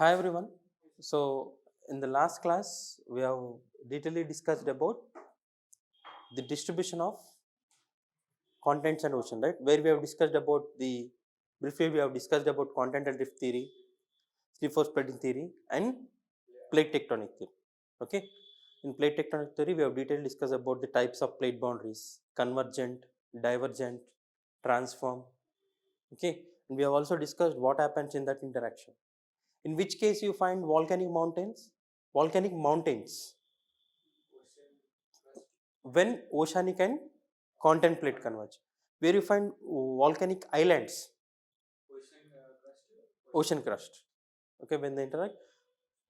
Hi everyone. So in the last class we have detailedly discussed about the distribution of contents and ocean, right? Where we have discussed about briefly we have discussed about content and drift theory, sea force spreading theory, and plate tectonic theory. Okay. In plate tectonic theory, we have detailedly discussed about the types of plate boundaries: convergent, divergent, transform. Okay, and we have also discussed what happens in that interaction. In which case you find volcanic mountains? Volcanic mountains when oceanic and continental plate converge. Where you find volcanic islands? Ocean crust. Okay, when they interact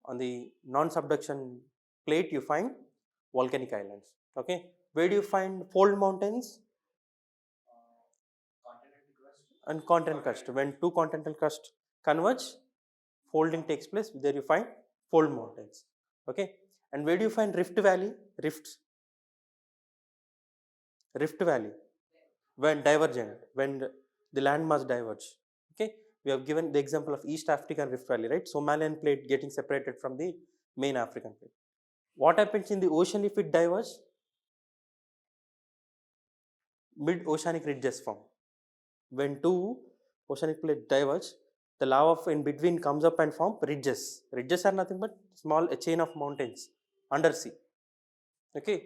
on the non-subduction plate, you find volcanic islands. Okay, where do you find fold mountains? And continental crust. When two continental crust converge, folding takes place. There you find fold mountains. Okay, and where do you find rift valley? Rift valley when divergent, when the land mass diverge. Okay, we have given the example of East African rift valley, right? Somalian plate getting separated from the main African plate. What happens in the ocean if it diverges? Mid oceanic ridges form. When two oceanic plates diverge, the lava in between comes up and form ridges. Ridges are nothing but small a chain of mountains under sea. Okay,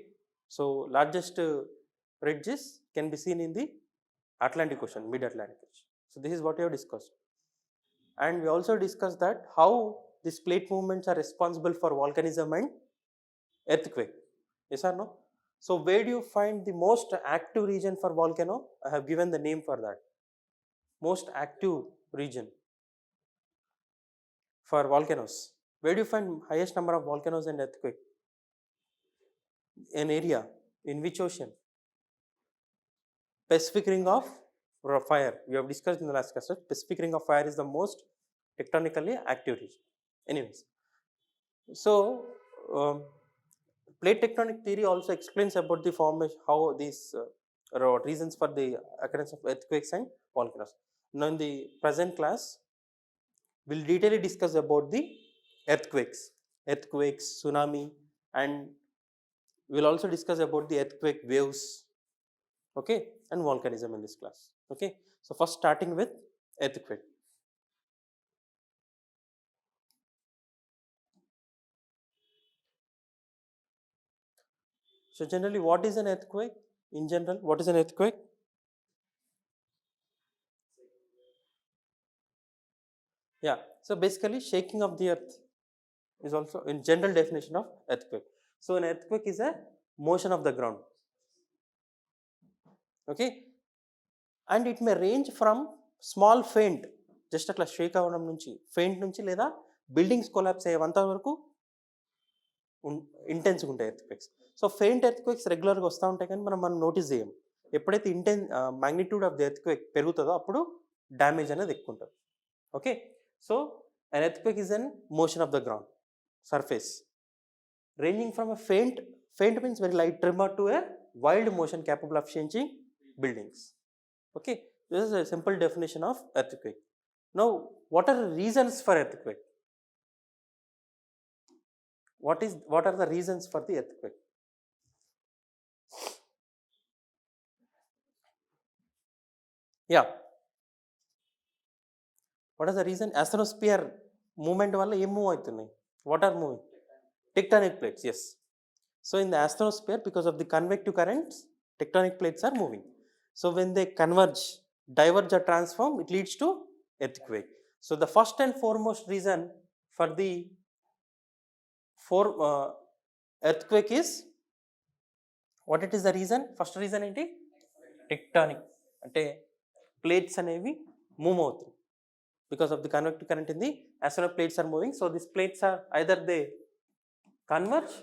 so largest ridges can be seen in the Atlantic Ocean, mid Atlantic Ocean. So this is what we have discussed, and we also discussed that how these plate movements are responsible for volcanism and earthquake. Yes or no? So where do you find the most active region for volcano? I have given the name for that. Most active region for volcanoes. Where do you find highest number of volcanoes and earthquake? An area in which ocean? Pacific ring of fire. We have discussed in the last class. Pacific ring of fire is the most tectonically active region. Anyways, so plate tectonic theory also explains about the formation, how these reasons for the occurrence of earthquakes and volcanoes. Now in the present class, we'll detailedly discuss about the earthquakes, tsunami, and we'll also discuss about the earthquake waves, okay, and volcanism in this class. Okay, so first starting with earthquake. So generally, what is an earthquake? In general, what is an earthquake? Yeah, so basically shaking of the earth is also in general definition of earthquake. So an earthquake is a motion of the ground. Okay, and it may range from small faint, just అట్లా షేక్ అవ్వడం నుంచి faint నుంచి లేదా buildings collapse అయ్యేంత వరకు ఇంటెన్స్గా ఉంటాయి earthquakes. So faint earthquakes రెగ్యులర్గా వస్తూ ఉంటాయి కానీ మనం నోటీస్ చేయం. ఎప్పుడైతే మ్యాగ్నిట్యూడ్ ఆఫ్ ది ఎర్త్క్వేక్ పెరుగుతుందో అప్పుడు డ్యామేజ్ అనేది ఎక్కువ ఉంటుంది. Okay, so an earthquake is an motion of the ground surface ranging from a faint means very light tremor to a wild motion capable of changing buildings. Okay, this is a simple definition of earthquake. Now what are the reasons for earthquake? What are the reasons for the earthquake? Yeah, what is the reason? Astrosphere movement వల్ల ఏం move అవుతున్నాయి? What are moving? Tectonic plates, yes. So in the astrosphere, because of the convective currents, tectonic plates are moving. So when they converge, diverge or transform, it leads to earthquake. So the first and foremost reason for the earthquake is, what it is the reason? First reason ఏంటి? Tectonic, అంటే plates అనేవి move అవుతాయి. Because of the convective current in the astronomical plates are moving. So these plates are either they converge,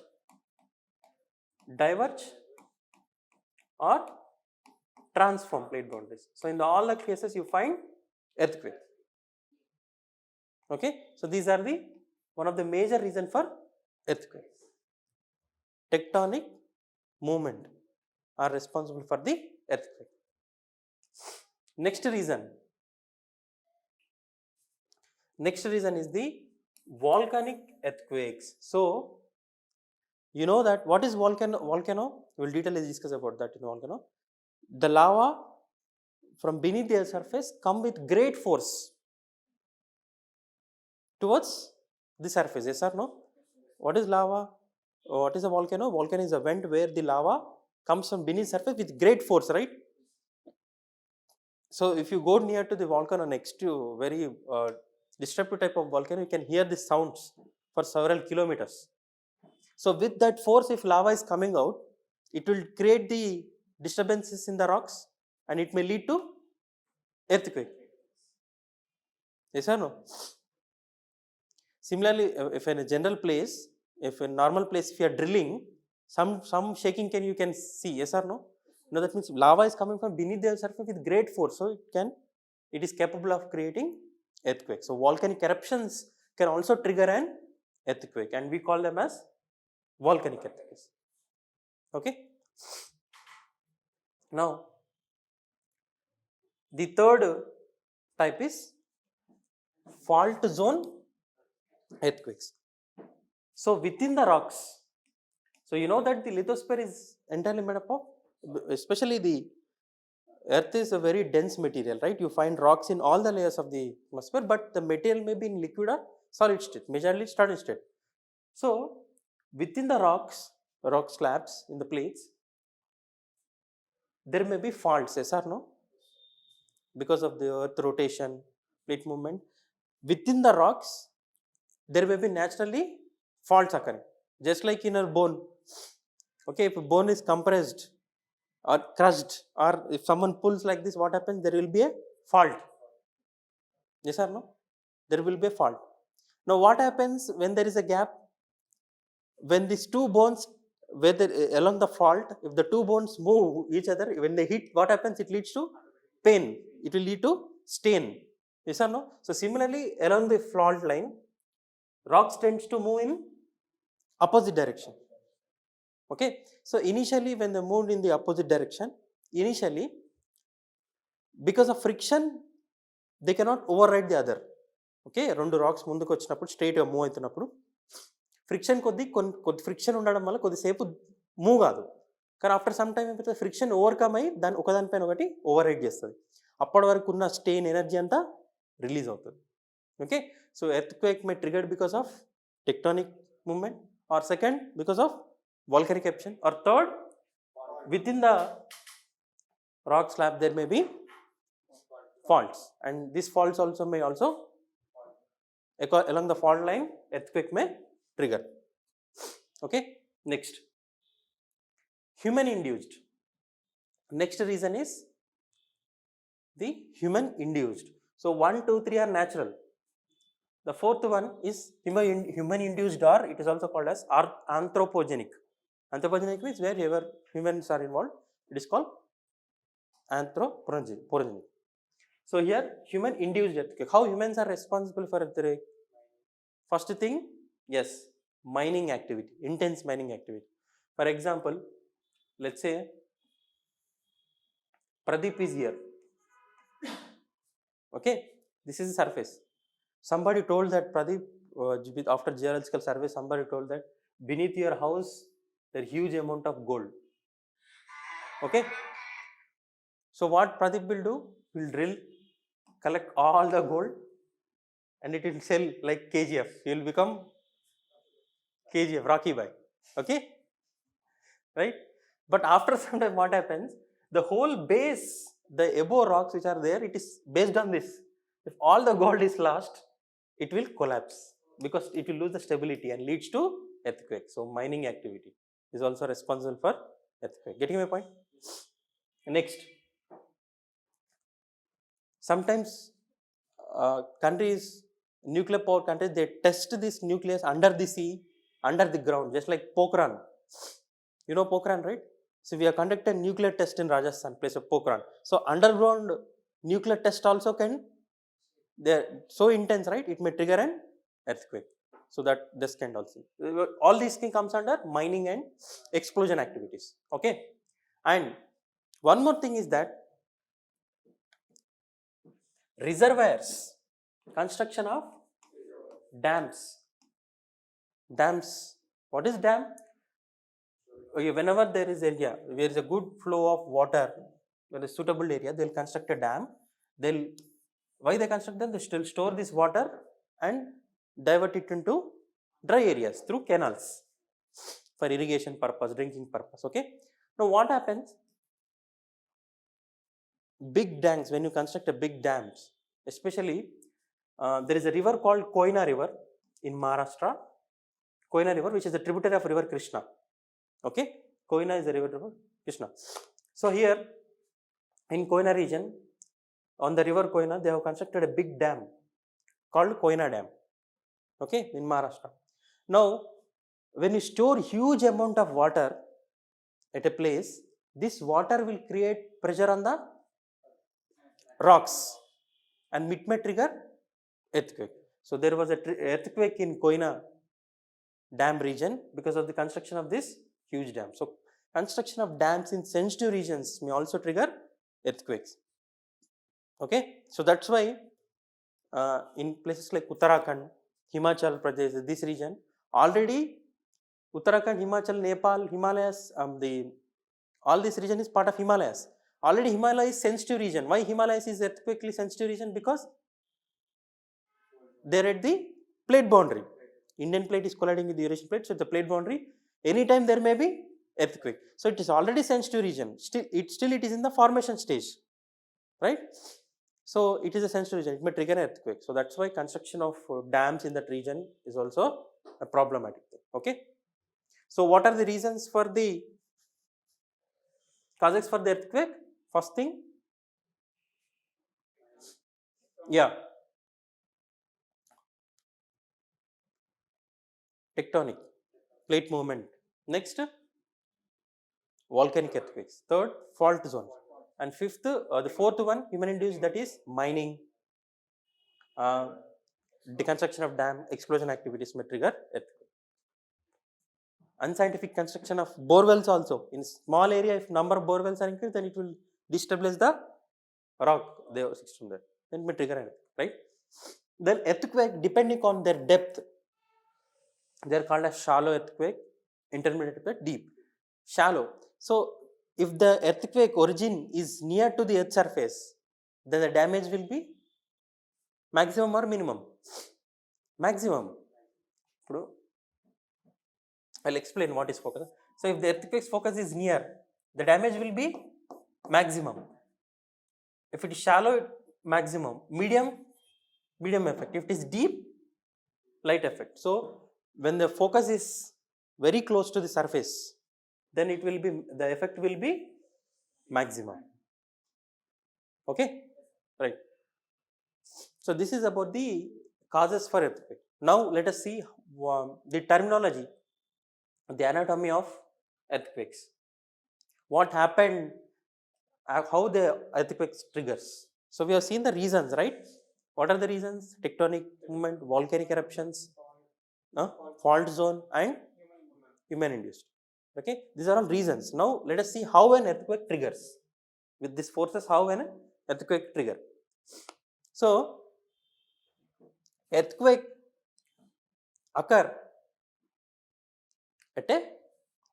diverge or transform plate boundaries. So in all the cases you find earthquake. Okay, so these are the one of the major reason for earthquake. Tectonic movement are responsible for the earthquake. Next reason is the Volcanic earthquakes. So, you know that what is volcano? We'll detailedly discuss about that in volcano. The lava from beneath the surface come with great force towards the surface. Yes or no? What is lava? What is a volcano? Volcano is a vent where the lava comes from beneath surface with great force, right? So if you go near to the volcano next to very disruptive type of volcano, you can hear the sounds for several kilometers. So with that force, if lava is coming out, it will create the disturbances in the rocks and it may lead to earthquake. Yes or no? Similarly, if in a general place, if in normal place, if you are drilling, some shaking can you can see. Yes or no? No, that means lava is coming from beneath the surface with great force, so it is capable of creating earthquake. So volcanic eruptions can also trigger an earthquake, and we call them as volcanic earthquakes. Okay. Now, the third type is fault zone earthquakes. So within the rocks, so you know that the lithosphere is entirely made up of, especially the earth is a very dense material, right? You find rocks in all the layers of the atmosphere, but the material may be in liquid or solid state, majorly solid state. So within the rocks, rock slabs in the plates, there may be faults, yes or no? Because of the earth rotation, plate movement. Within the rocks, there may be naturally faults occurring, just like in a bone. Okay, if a bone is compressed or crushed, or if someone pulls like this, what happens? There will be a fault. Yes or no? There will be a fault. Now, what happens when there is a gap? When these two bones, whether along the fault, if the two bones move each other, when they hit, what happens? It leads to pain. It will lead to stain. Yes or no? So, similarly, along the fault line, rocks tends to move in opposite direction. Okay. So, initially, when they moved in the opposite direction, initially, because of friction, they cannot override the other. Okay, రెండు racks ముందుకు వచ్చినప్పుడు స్ట్రైట్గా move అవుతున్నప్పుడు friction కొద్ది friction ఉండడం వల్ల కొద్దిసేపు move కాదు, కానీ ఆఫ్టర్ సమ్ టైం ఏమైతే ఫ్రిక్షన్ ఓవర్కమ్ అయ్యి దాని ఒకదానిపైన ఒకటి ఓవర్ రైడ్ చేస్తుంది. అప్పటి వరకు ఉన్న స్టెయిన్ ఎనర్జీ అంతా రిలీజ్ అవుతుంది. Okay, so earthquake may triggered because of tectonic movement, or second because of volcanic eruption, or third, within the rock slab there may be faults, and these faults also may also along the fault line earthquake may trigger. Okay, next, human induced. Next reason is the human induced. So 1, 2, 3 are natural. The fourth one is human induced, or it is also called as anthropogenic. Anthropogenic means wherever humans are involved, it is called anthropogenic. So here, human induced earthquake. How humans are responsible for earthquake? First thing, yes, mining activity, intense mining activity. For example, let's say Pradeep is here. Okay, this is the surface. Somebody told that Pradeep, after geological survey, somebody told that beneath your house there is huge amount of gold. Okay, so what Pradeep will do? Will drill, collect all the gold, and it will sell like KGF. He will become KGF, Rocky Bhai. Okay, right? But after some time, what happens? The whole base, the above rocks which are there, it is based on this. If all the gold is lost, it will collapse because it will lose the stability and leads to earthquake. So mining activity is also responsible for earthquake. Getting my point? Next, sometimes countries, nuclear power countries, they test this nucleus under the sea, under the ground, just like Pokhran. You know Pokhran, right? So we have conducted nuclear test in Rajasthan, place of Pokhran. So underground nuclear test also can, they're so intense, right? It may trigger an earthquake. So that this can also, all these things comes under mining and explosion activities. Okay, and one more thing is that reservoirs, construction of dams, Dams. What is dam? Okay, whenever there is area, there is a good flow of water, there is suitable area, they'll construct a dam. They'll, why they construct them? They still store this water and divert it into dry areas through canals for irrigation purpose, drinking purpose. Okay. Now what happens? Big dams, when you construct a big dams, especially there is a river called Koyna River in Maharashtra. Koyna River, which is a tributary of river Krishna. Okay, Koyna is a river Krishna. So here in Koyna region, on the river Koyna, they have constructed a big dam called Koyna Dam. Okay, in Maharashtra. Now, when you store huge amount of water at a place, this water will create pressure on the rocks and it may trigger earthquake. So there was a earthquake in Koyna Dam region because of the construction of this huge dam. So construction of dams in sensitive regions may also trigger earthquakes. Okay, so that's why in places like Uttarakhand, Himachal Pradesh, this region, already Uttarakhand, Himachal, Nepal, Himalayas, all this region is part of Himalayas. Already Himalaya is sensitive region. Why Himalayas is earthquakely sensitive region? Because they are at the plate boundary. Indian plate is colliding with the Eurasian plate, so the plate boundary. Anytime there may be earthquake. So it is already sensitive region. Still it is in the formation stage, right? So it is a sensitive region. It may trigger an earthquake. So that's why construction of dams in that region is also a problematic thing. Okay. So what are the reasons for the causes for the earthquake? First thing, yeah, tectonic plate movement. Next, volcanic earthquakes. Third, fault zone. And fifth, the fourth one, human induced, that is mining, deconstruction of dam, explosion activities may trigger earthquake. Unscientific construction of borewells also. In small area, if number of borewells are increased, then it will destabilize the rock system there. Then it may trigger an earthquake, right? Then earthquake, depending on their depth, they are called as shallow earthquake, intermediate earthquake, deep. Shallow. So if the earthquake origin is near to the earth surface, then the damage will be maximum or minimum? Maximum. I'll explain what is focus. So if the earthquake's focus is near, the damage will be maximum. If it is shallow, maximum. Medium effect. If it is deep, light effect. So when the focus is very close to the surface, then it will be, the effect will be maximum. Okay, right. So this is about the causes for earthquake. Now let us see the terminology, the anatomy of earthquakes. What happened, how the earthquakes triggers. So we have seen the reasons, right? What are the reasons? Tectonic movement, volcanic eruptions, fault zone and human induced. Okay, these are all reasons. Now let us see how an earthquake triggers. With these forces, how an earthquake trigger. So earthquake occur at a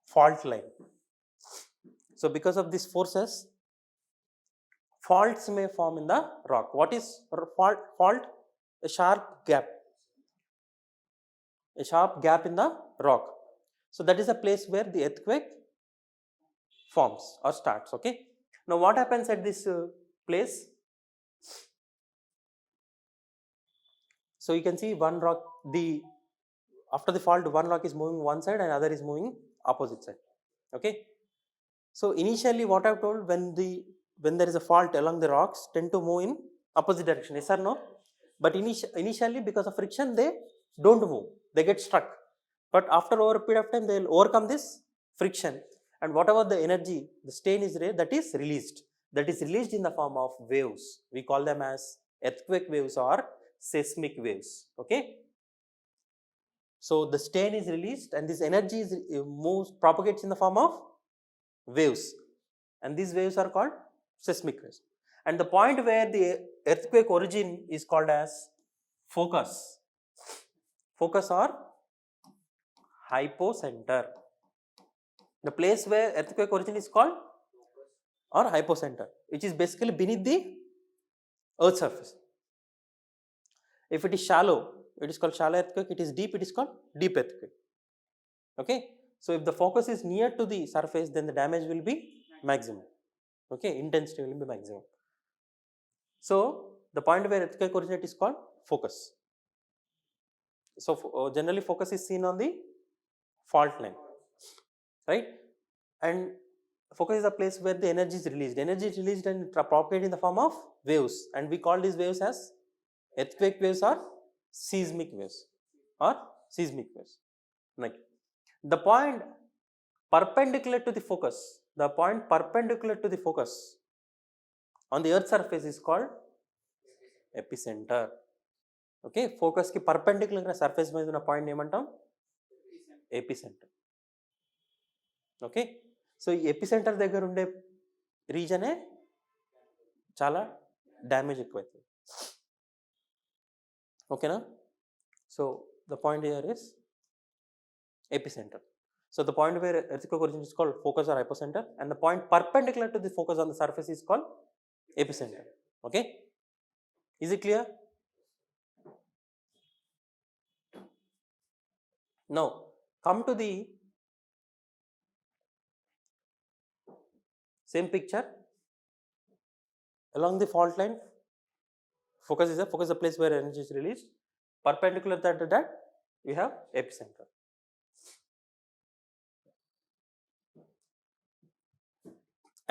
fault line. So because of these forces, faults may form in the rock. What is fault? A sharp gap. A sharp gap in the rock. So that is a place where the earthquake forms or starts. Okay. Now what happens at this place? So you can see one rock, after the fault, one rock is moving one side and other is moving opposite side. Okay. So initially what I've told, when there is a fault along the rocks, tend to move in opposite direction. Yes or no? But initially because of friction, they don't move. They get stuck. But after over a period of time, they will overcome this friction, and whatever the energy, the strain is there, that is released. That is released in the form of waves. We call them as earthquake waves or seismic waves. Okay. So the strain is released, and this energy is propagates in the form of waves, and these waves are called seismic waves. And the point where the earthquake origin is called as focus or hypocenter. The place where earthquake origin is called or hypocenter, which is basically beneath the earth surface. If it is shallow, it is called shallow earthquake. It is deep, it is called deep earthquake. Okay. So if the focus is near to the surface, then the damage will be maximum. Okay, intensity will be maximum. So the point where earthquake originates is called focus. So generally focus is seen on the fault line, right? And focus is the place where the energy is released. Energy is released and propagated in the form of waves, and we call these waves as earthquake waves or seismic waves Like the point perpendicular to the focus, on the earth surface is called epicenter. Okay, focus ki perpendicular surface మీద ఉన్న point ఏమంటాం? Epicenter. Okay, so ఈ epicenter దగ్గర ఉండే region ఏ చాలా damage ఎక్కువైతుంది. ఓకేనా? So the point here is epicenter. So the point where earthquake origin is called focus or hypocenter, and the point perpendicular to the focus on the surface is called epicenter. Okay, is it clear? Now come to the same picture. Along the fault line, focus is the place where energy is released. Perpendicular to that we have epicenter.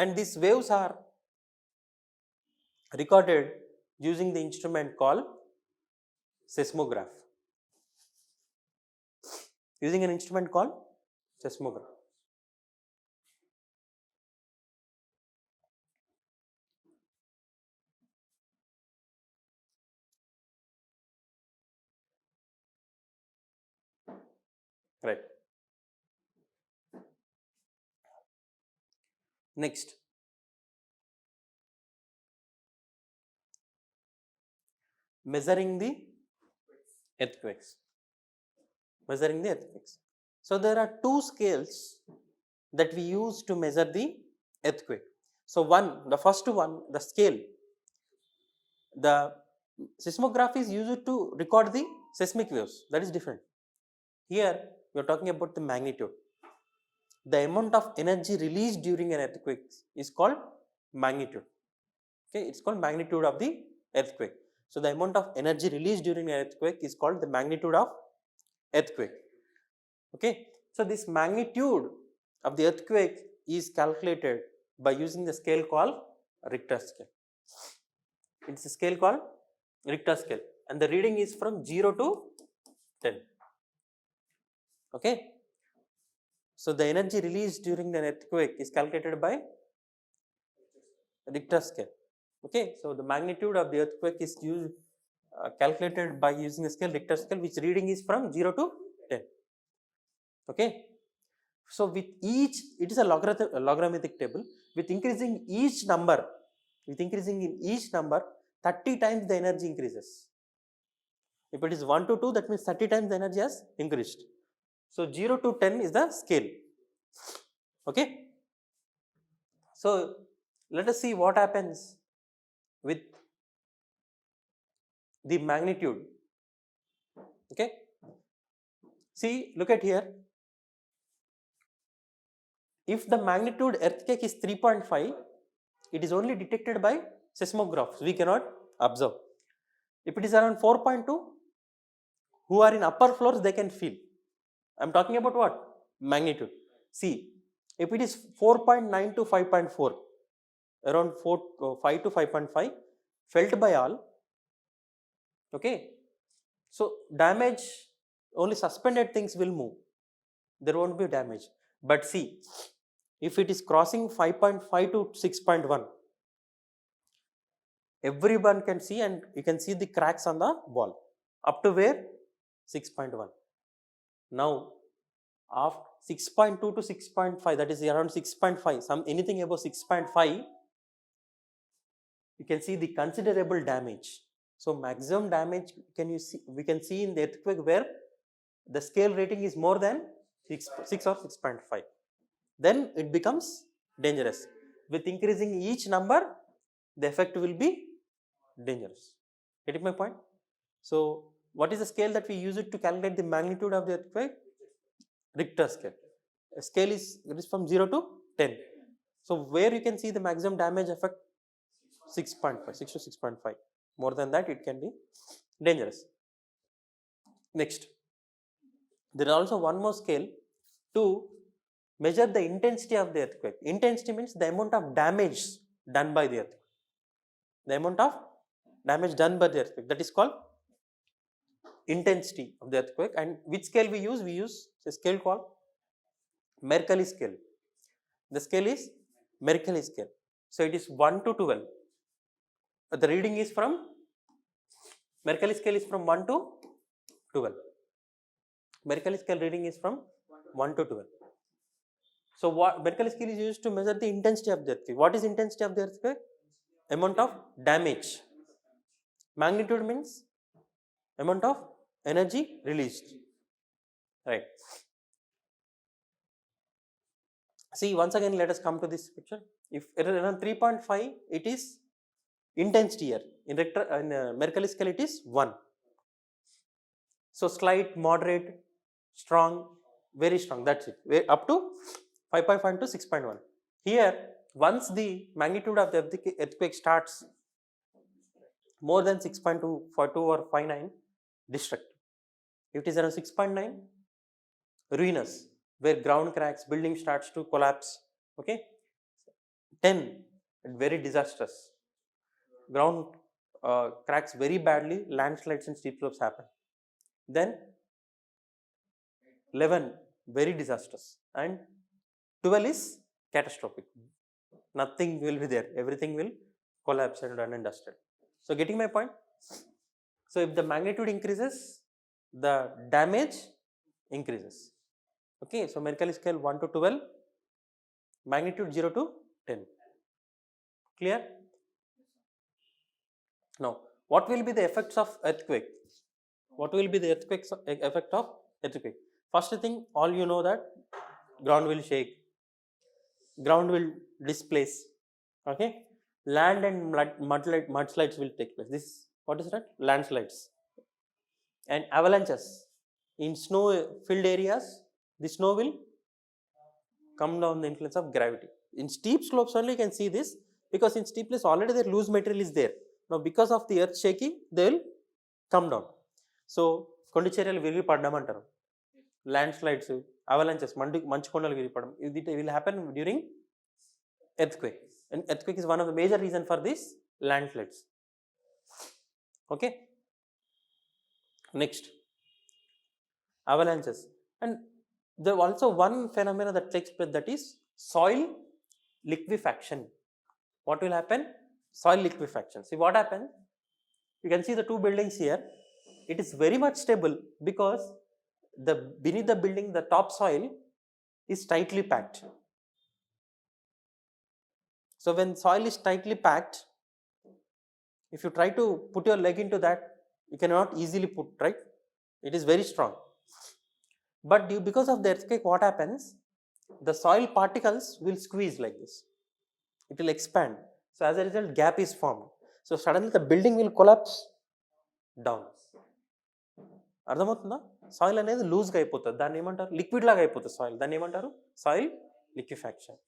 And these waves are recorded using the instrument called seismograph. Using an instrument called seismograph. Right. Next, measuring the earthquakes. So there are two scales that we use to measure the earthquake. So the first one, the scale, the seismograph is used to record the seismic waves. That is different. Here we are talking about the magnitude. The amount of energy released during an earthquake is called magnitude. Okay, it's called magnitude of the earthquake. So the amount of energy released during an earthquake is called the magnitude of earthquake. Okay, so this magnitude of the earthquake is calculated by using the scale called Richter scale. It's a scale called Richter scale, and the reading is from 0 to 10. Okay, so the energy released during the earthquake is calculated by Richter scale. Okay, so the magnitude of the earthquake is calculated by using the scale Richter scale, which reading is from 0 to 10. Okay, so with each, it is a logarithmic table. With increasing in each number, 30 times the energy increases. If it is 1 to 2, that means 30 times the energy has increased. So 0 to 10 is the scale. Okay, so let us see what happens with the magnitude. Okay, see, look at here. If the magnitude earthquake is 3.5, it is only detected by seismographs. We cannot observe. If it is around 4.2, who are in upper floors, they can feel. I am talking about what? Magnitude. See, if it is 4.9 to 5.4, around 5 to 5.5, felt by all. Okay, so damage, only suspended things will move. There won't be damage. But see, if it is crossing 5.5 to 6.1, everyone can see, and you can see the cracks on the wall. Up to where? 6.1. Now, after 6.2 to 6.5, that is around 6.5, anything above 6.5, you can see the considerable damage. So maximum damage we can see in the earthquake where the scale rating is more than 6 or 6.5. Then it becomes dangerous. With increasing each number, the effect will be dangerous. Getting my point? So what is the scale that we use it to calculate the magnitude of the earthquake? Richter scale. A scale is, it is from 0 to 10. So where you can see the maximum damage effect? 6.5, 6 to 6.5. More than that, it can be dangerous. Next, there is also one more scale to measure the intensity of the earthquake. Intensity means the amount of damage done by the earthquake. The amount of damage done by the earthquake, that is called intensity of the earthquake. And which scale we use? We use a scale called Mercalli scale. The scale is Mercalli scale. So it is 1 to 12. The reading is from Mercalli scale is from 1 to 12. Mercalli scale reading is from 1 to 12. So what Mercalli scale is used to measure the intensity of the earthquake. What is intensity of the earthquake? Amount of damage. Magnitude means amount of energy released. Right. See, once again, let us come to this picture. If it is around 3.5, it is intensity here. In Mercalli scale, it is 1. So slight, moderate, strong, very strong. That's it. Up to 5.5 to 6.1. Here, once the magnitude of the earthquake starts more than 6.2, 42 or 59, destructive. If it is around 6.9, ruinous, where ground cracks, building starts to collapse. Okay. 10, very disastrous. Ground cracks very badly, landslides and steep slopes happen. Then 11, very disastrous, and 12 is catastrophic. Nothing will be there. Everything will collapse and done and dusted. So getting my point? So if the magnitude increases, the damage increases. Okay, so Mercalli scale 1 to 12, magnitude 0 to 10. Clear? Now, what will be the effects of earthquake? What will be the effect of earthquake? First thing, all you know that ground will shake, ground will displace. Okay, land and mudslides will take place. This, what is that? Landslides and avalanches. In snow-filled areas, the snow will come down the influence of gravity. In steep slopes only you can see this, because in steep place already the loose material is there. Now because of the earth shaking, they will come down. So kondicheryalu virigi paddam antaru. Landslides, avalanches, manchu kondalu virigi paddam. It will happen during earthquake. And earthquake is one of the major reason for this landslides. Okay. Next, avalanches. And there also one phenomena that takes place, that is soil liquefaction. What will happen? Soil liquefaction. See what happens? You can see the two buildings here. It is very much stable because beneath the building, the topsoil is tightly packed. So when soil is tightly packed, if you try to put your leg into that, you cannot easily put, right? It is very strong. But because of the earthquake, what happens? The soil particles will squeeze like this. It will expand. So as a result, gap is formed. So suddenly the building will collapse down. అర్థమవుతుందా? Soil అనేది లూజ్గా అయిపోతుంది. దాన్ని ఏమంటారు? Liquid లాగా అయిపోతుంది soil. దాన్ని ఏమంటారు? Soil liquefaction.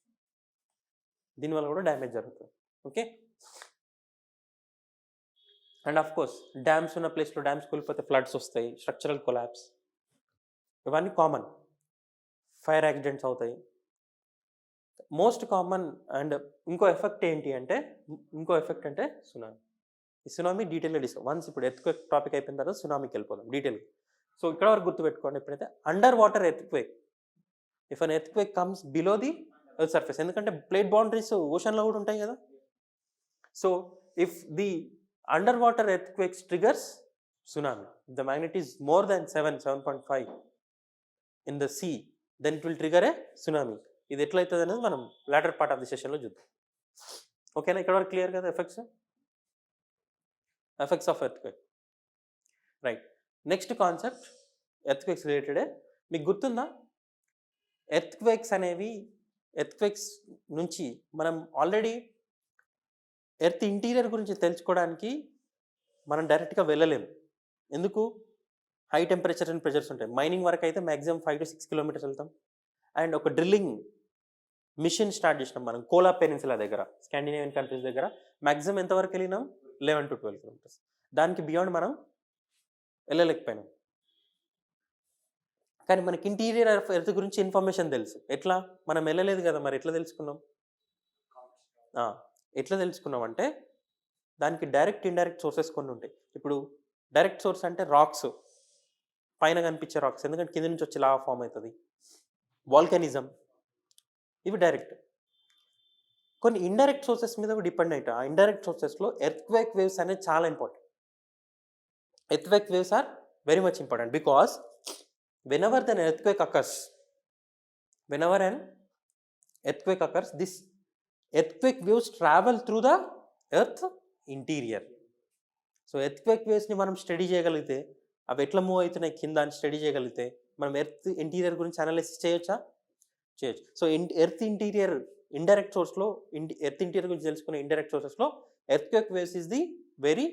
దీనివల్ల కూడా డ్యామేజ్ జరుగుతుంది. Okay. And of course dams ఉన్న ప్లేస్లో డ్యామ్స్ కూలిపోతే ఫ్లడ్స్ వస్తాయి, స్ట్రక్చరల్ కొలాప్స్, ఇవన్నీ కామన్. ఫైర్ యాక్సిడెంట్స్ అవుతాయి. Most common. అండ్ ఇంకో ఎఫెక్ట్ అంటే సునామీ. ఈ సునామీ డీటెయిల్గా డిస్కస్. వన్స్ ఇప్పుడు ఎర్త్క్వేక్ టాపిక్ అయిపోయిన తర్వాత సునామీకి వెళ్ళిపోదాం డీటెయిల్గా. సో ఇక్కడ వరకు గుర్తుపెట్టుకోండి. ఎప్పుడైతే under water earthquake, if an earthquake comes below the earth surface, ఎందుకంటే ప్లేట్ బౌండరీస్ ఓషన్లో కూడా ఉంటాయి కదా. So if the under water earthquakes triggers tsunami, the magnitude is more than 7.5 in the sea, then it will trigger a tsunami. ఇది ఎట్లయితుంది అనేది మనం later part of the సెషన్లో చూద్దాం. ఓకేనా? ఇక్కడ వరకు క్లియర్ కదా effects of earthquake. Right. Next concept earthquakes రిలేటెడే. మీకు గుర్తుందా? ఎర్త్క్వేక్స్ నుంచి మనం ఆల్రెడీ ఎర్త్ ఇంటీరియర్ గురించి తెలుసుకోవడానికి మనం డైరెక్ట్గా వెళ్ళలేము. ఎందుకు? హై టెంపరేచర్ అండ్ ప్రెషర్స్ ఉంటాయి. మైనింగ్ వరకు అయితే మ్యాక్సిమం 5 to 6 కిలోమీటర్స్ వెళ్తాం. అండ్ ఒక డ్రిల్లింగ్ మిషన్ స్టార్ట్ చేసినాం మనం కోలా పెనిన్సులా దగ్గర, స్కాండినేవియన్ కంట్రీస్ దగ్గర. మ్యాక్సిమం ఎంతవరకు వెళ్ళినాం? 11 to 12 కిలోమీటర్స్. దానికి బియాండ్ మనం వెళ్ళలేకపోయినాం. కానీ మనకి ఇంటీరియర్ ఎర్త్ గురించి ఇన్ఫర్మేషన్ తెలుసు. ఎట్లా? మనం వెళ్ళలేదు కదా, మరి ఎట్లా తెలుసుకున్నాం? ఎట్లా తెలుసుకున్నాం అంటే దానికి డైరెక్ట్ ఇండైరెక్ట్ సోర్సెస్ కొన్ని ఉంటాయి. ఇప్పుడు డైరెక్ట్ సోర్స్ అంటే రాక్స్, పైన కనిపించే రాక్స్, ఎందుకంటే కింద నుంచి వచ్చి లావా ఫామ్ అవుతుంది. వాల్కనిజం, ఇవి డైరెక్ట్. కొన్ని ఇండైరెక్ట్ సోర్సెస్ మీద డిపెండ్ అవుతాయి. ఆ ఇండైరెక్ట్ సోర్సెస్లో ఎర్త్క్వేక్ వేవ్స్ అనేది చాలా important. Earthquake waves are very much important because whenever an earthquake occurs, this earthquake waves travel through the earth interior. So earthquake వేవ్స్ని మనం స్టడీ చేయగలిగితే, అవి ఎట్లా మూవ్ అవుతున్నాయి కింద అని స్టడీ చేయగలిగితే మనం ఎర్త్ ఇంటీరియర్ గురించి అనాలిసిస్ చేయొచ్చు. సో ఎర్త్ ఇంటీరియర్ ఇండైరెక్ట్ సోర్స్లో, ఎర్త్ ఇంటీరియర్ గురించి తెలుసుకునే ఇండైరెక్ట్ సోర్సెస్లో earthquake waves is the very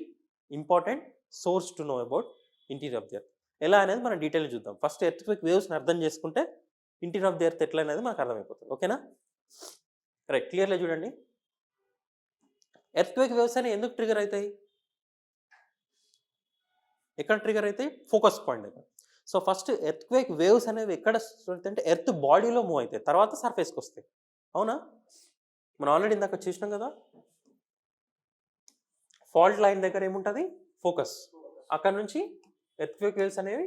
important source to know about interior of the earth. ఎలా అనేది మనం డీటెయిల్ చూద్దాం. ఫస్ట్ ఎర్త్క్వేక్ వేవ్స్ని అర్థం చేసుకుంటే ఇంటీరియర్ ఆఫ్ ది ఎర్త్ ఎట్లా అనేది మనకు అర్థమైపోతుంది. ఓకేనా? రైట్, క్లియర్గా చూడండి. ఎర్త్క్వేక్ వేవ్స్ అని ఎందుకు ట్రిగర్ అవుతాయి? ఎక్కడ ట్రిగర్ అవుతాయి? ఫోకస్ పాయింట్ దగ్గర. సో ఫస్ట్ ఎర్త్క్వేక్ వేవ్స్ అనేవి ఎక్కడ అంటే ఎర్త్ బాడీలో మూవ్ అవుతాయి, తర్వాత సర్ఫేస్కి వస్తాయి. అవునా? మనం ఆల్రెడీ ఇందాక చూసినాం కదా, ఫాల్ట్ లైన్ దగ్గర ఏముంటుంది? ఫోకస్. అక్కడ నుంచి ఎర్త్క్వేక్ వేవ్స్ అనేవి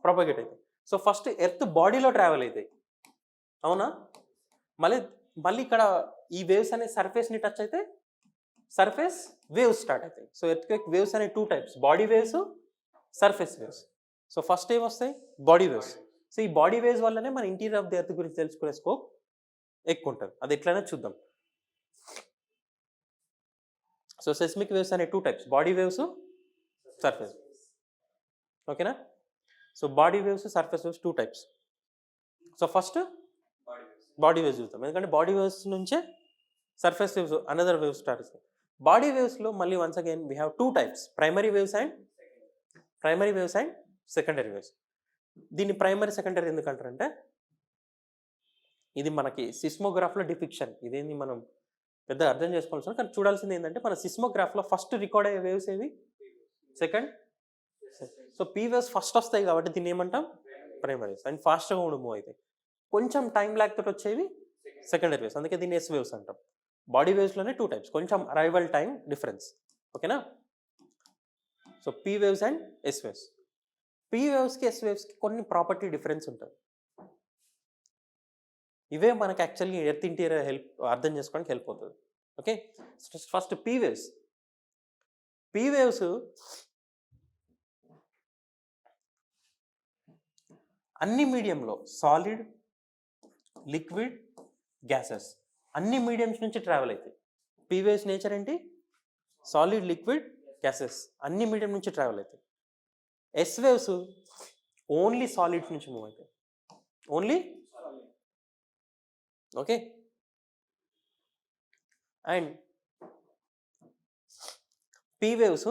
ప్రొపగేట్ అవుతాయి. సో ఫస్ట్ ఎర్త్ బాడీలో ట్రావెల్ అవుతాయి. అవునా? మళ్ళీ ఇక్కడ ఈ వేవ్స్ అనే సర్ఫేస్ని టచ్ అయితే సర్ఫేస్ వేవ్స్ స్టార్ట్ అవుతాయి. సో ఎర్త్క్వేక్ వేవ్స్ అనే 2 types, body waves, surface waves. So first ఏమొస్తాయి? Body waves. సో ఈ బాడీ వేవ్స్ వల్లనే మన ఇంటీరియర్ ఆఫ్ ది ఎర్త్ గురించి తెలుసుకునే స్కోప్ ఎక్కువ ఉంటుంది. అది ఎట్లనే చూద్దాం. సో సెస్మిక్ వేవ్స్ అనే 2 types, బాడీ వేవ్స్, సర్ఫేస్. ఓకేనా? So body waves, surface waves 2 types. So first body waves చూద్దాం, ఎందుకంటే బాడీ వేవ్స్ నుంచే surface waves, another waves start అవుతాయి. బాడీ వేవ్స్లో మళ్ళీ once again we have 2 types, primary waves and secondary waves. దీన్ని primary secondary ఎందుకంటారంటే ఇది మనకి సిస్మోగ్రాఫ్లో depiction. ఇదేంది మనం పెద్ద అర్థం చేసుకోవాల్సిన, కానీ చూడాల్సింది ఏంటంటే మన సిస్మోగ్రాఫ్లో ఫస్ట్ రికార్డ్ అయ్యే వేవ్స్ ఏవి? Second. So P waves first వస్తాయి కాబట్టి దీన్ని ఏమంటాం? Primary waves. అండ్ ఫాస్ట్గా కూడా మూవ్ అవుతాయి. కొంచెం టైం ల్యాగ్ తోటి వచ్చేవి సెకండరీ వేవ్స్, అందుకే దీన్ని ఎస్ వేవ్స్ అంటాం. బాడీ వేవ్స్లోనే 2 types, కొంచెం అరైవల్ టైం డిఫరెన్స్. ఓకేనా? So P waves and S waves. P వేవ్స్కి ఎస్ వేవ్స్కి కొన్ని ప్రాపర్టీ డిఫరెన్స్ ఉంటుంది. ఇవే మనకి యాక్చువల్గా ఎర్త్ ఇంటీరియర్ అర్థం చేసుకోవడానికి హెల్ప్ అవుతుంది. Okay, first P waves. P waves అన్ని మీడియంలో, సాలిడ్, లిక్విడ్, గ్యాసెస్, అన్ని మీడియంస్ నుంచి ట్రావెల్ అవుతాయి. పీ వేవ్స్ నేచర్ ఏంటి? సాలిడ్, లిక్విడ్, గ్యాసెస్, అన్ని మీడియం నుంచి ట్రావెల్ అవుతాయి. ఎస్ వేవ్స్ ఓన్లీ సాలిడ్స్ నుంచి మూవ్ అవుతాయి, only. Okay, and P waves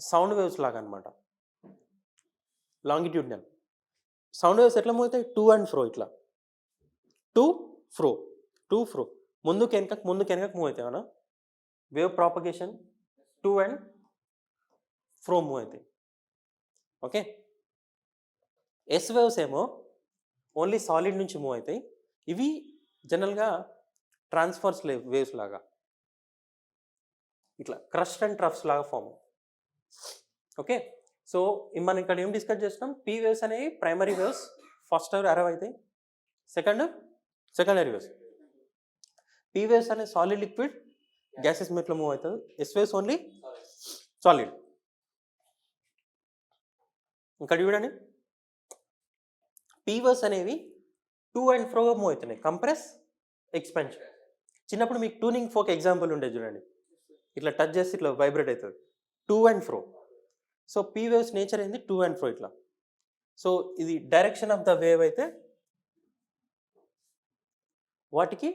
sound waves లాగా అనమాట, లాంగిట్యూడినల్. సౌండ్ వేవ్స్ ఎట్లా మూవ్ అవుతాయి? టు అండ్ ఫ్రో, ఇట్లా టు ఫ్రో, ముందుకు వెనకకు మూవ్ అవుతాయి. అవునా? Wave propagation to and ఫ్రో move అవుతాయి. ఓకే, ఎస్ వేవ్స్ ఏమో ఓన్లీ సాలిడ్ నుంచి మూవ్ అవుతాయి. ఇవి జనరల్గా ట్రాన్స్ఫర్స్ వేవ్స్ లాగా, ఇట్లా క్రస్ట్ అండ్ ట్రఫ్స్ లాగా ఫామ్. ఓకే, సో మనం ఇక్కడ ఏం డిస్కస్ చేస్తున్నాం? పీ వేవ్స్ అనేవి ప్రైమరీ వేవ్స్, ఫస్ట్ అరైవ్ అవుతాయి. Secondary waves. పీ వేవ్స్ అనే సాలిడ్, లిక్విడ్, గ్యాసెస్ మెట్లో మూవ్ అవుతుంది. Yes waves only solid. ఇక్కడ చూడండి, పీ వేవ్స్ అనేవి టు అండ్ ఫ్రోగా మూవ్ అవుతున్నాయి, కంప్రెస్, ఎక్స్పాన్షన్. చిన్నప్పుడు మీకు ట్యూనింగ్ ఫోక్ ఎగ్జాంపుల్ ఉండేది చూడండి, ఇట్లా టచ్ చేసి ఇట్లా వైబ్రేట్ అవుతుంది, to and fro. So P waves nature ఏంది? టు అండ్ ఫ్రో ఇట్లా. సో ఇది డైరెక్షన్ ఆఫ్ ద వేవ్ అయితే వాటికి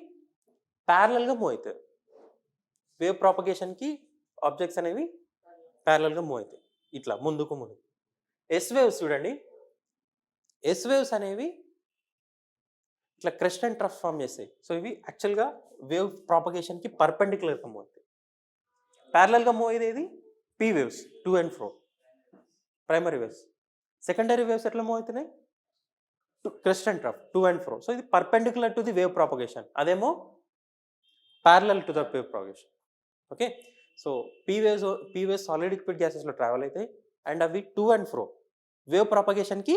ప్యారలల్గా మూవ్ అవుతుంది. వేవ్ ప్రాపగేషన్కి ఆబ్జెక్ట్స్ అనేవి ప్యారలల్గా మూవ్ అవుతాయి, ఇట్లా ముందుకు ముందు. ఎస్ వేవ్స్ చూడండి, ఎస్ వేవ్స్ అనేవి ఇట్లా క్రెస్ట్ అండ్ ట్రఫ్ ఫామ్ చేస్తాయి. సో ఇవి యాక్చువల్గా వేవ్ ప్రాపగేషన్కి పర్పెండిక్యులర్గా మూవ్ అవుతాయి. ప్యారలల్గా మూవ్ అయ్యేది P waves, to and fro, primary waves. Secondary waves ఎట్లా మూవ్ అవుతున్నాయి, crest and trough, to and fro. So ఇది perpendicular to the wave propagation, అదేమో parallel to the wave propagation. Okay, so P waves solid liquid గ్యాసెస్లో travel అవుతాయి and అవి to and fro wave ప్రాపగేషన్కి